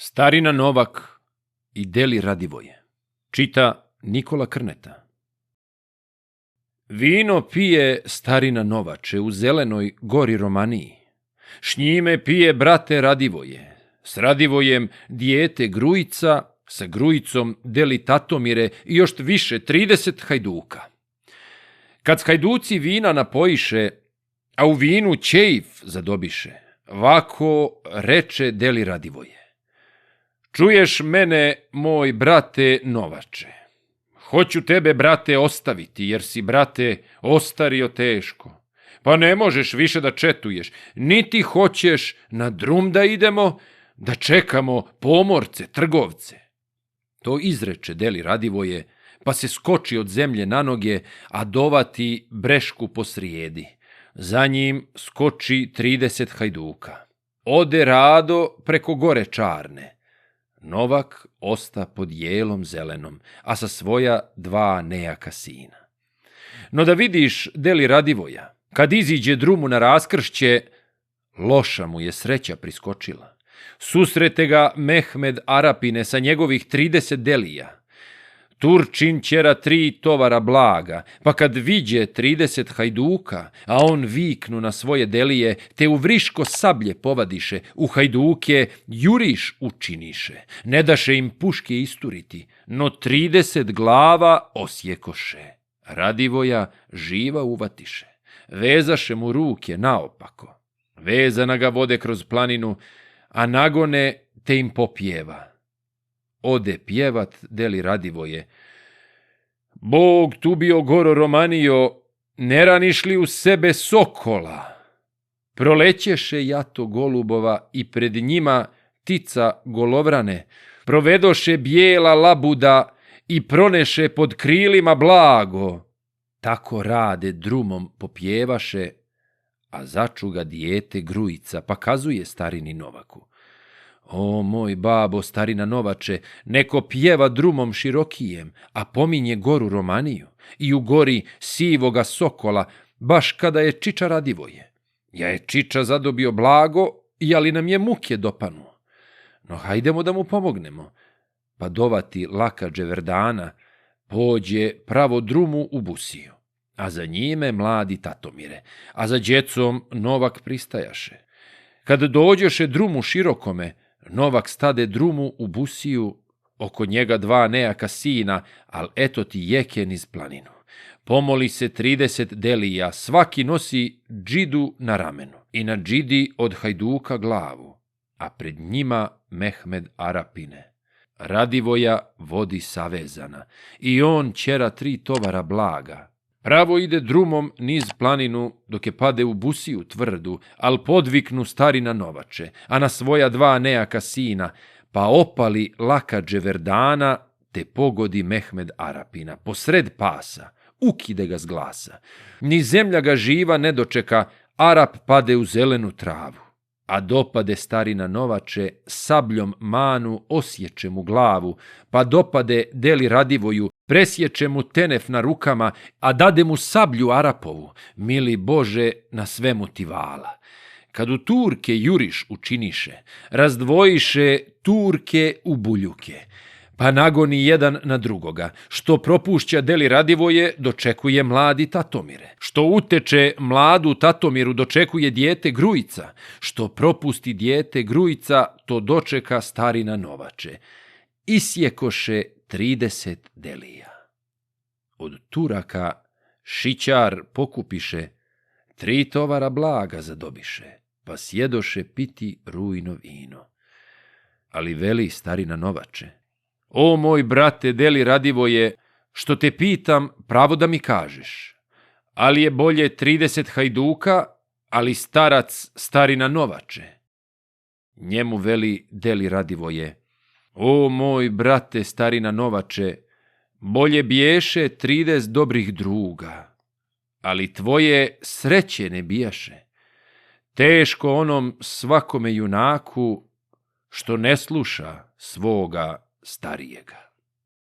Starina Novak i Deli Radivoje. Čita Nikola Krneta. Vino pije starina Novače u zelenoj gori Romaniji. S njime pije brate Radivoje. S Radivojem dijete Grujica, sa Grujicom Deli Tatomire i još više 30 hajduka. Kad hajduci vina napojiše, a u vinu ćejf zadobiše, vako reče Deli Radivoje. Čuješ mene, moj brate Novače. Hoću tebe, brate, ostaviti, jer si, brate, ostario teško. Pa ne možeš više da četuješ, niti hoćeš na drum da idemo, da čekamo pomorce, trgovce. To izreče Deli Radivoje, pa se skoči od zemlje na noge, a dovati brešku posrijedi. Za njim skoči 30 hajduka. Ode rado preko gore Čarne. Novak osta pod jelom zelenom, a sa svoja 2 nejaka sina. No da vidiš Deli Radivoja, kad iziđe drumu na raskršće, loša mu je sreća priskočila. Susrete ga Mehmed Arapine sa njegovih 30 delija. Turčin ćera 3 tovara blaga, pa kad viđe 30 hajduka, a on viknu na svoje delije, te u vriško sablje povadiše, u hajduke juriš učiniše, ne daše im puške isturiti, no 30 glava osjekoše. Radivoja živa uvatiše, vezaše mu ruke naopako, vezana ga vode kroz planinu, a nagone te im popjeva. Ode pjevat Deli Radivoje. Bog tu bio goro Romanijo, ne raniš li u sebe sokola? Prolećeše jato golubova i pred njima tica golovrane, provedoše bijela labuda i proneše pod krilima blago. Tako rade drumom popjevaše, a začuga dijete Grujica, pa kazuje starini Novaku. O moj babo, starina Novače, neko pjeva drumom širokijem, a pominje goru Romaniju i u gori sivoga sokola, baš kada je čiča Radivoje. Ja je čiča zadobio blago, ali nam je muke dopanuo. No hajdemo da mu pomognemo. Pa dovati Lakađe Verdana pođe pravo drumu u Busiju, a za njime mladi Tatomire, a za djecom Novak pristajaše. Kad dođoše drumu širokome, Novak stade drumu u Busiju, oko njega 2 nejaka sina, al eto ti jeke niz planinu. Pomoli se 30 delija, svaki nosi džidu na ramenu i na džidi od hajduka glavu, a pred njima Mehmed Arapine. Radivoja vodi savezana i on ćera 3 tovara blaga. Pravo ide drumom niz planinu dok je pade u Busiju tvrdu, al podviknu starina Novače, a na svoja 2 nejaka sina, pa opali Lakađe Verdana, te pogodi Mehmed Arapina, posred pasa, ukide ga s glasa. Ni zemlja ga živa ne dočeka, Arap pade u zelenu travu, a dopade starina Novače, sabljom manu osjeće mu glavu, pa dopade Deli Radivoju, presječe mu tenef na rukama, a dade mu sablju Arapovu, mili Bože, na svemu ti vala. Kad u Turke juriš učiniše, razdvojiše Turke u buljuke, pa nagoni jedan na drugoga. Što propušća Deli Radivoje, dočekuje mladi Tatomire. Što uteče mladu Tatomiru, dočekuje dijete Grujica. Što propusti dijete Grujica, to dočeka starina Novače. Isjekoše 30 delija. Od Turaka šićar pokupiše, 3 tovara blaga zadobiše, pa sjedoše piti rujno vino. Ali veli starina Novače, o moj brate Deli Radivoje, što te pitam, pravo da mi kažeš, ali je bolje 30 hajduka, ali starac starina Novače. Njemu veli Deli Radivoje, o moj brate starina Novače, bolje biješe 30 dobrih druga, ali tvoje sreće ne bijaše. Teško onom svakome junaku što ne sluša svoga starijega.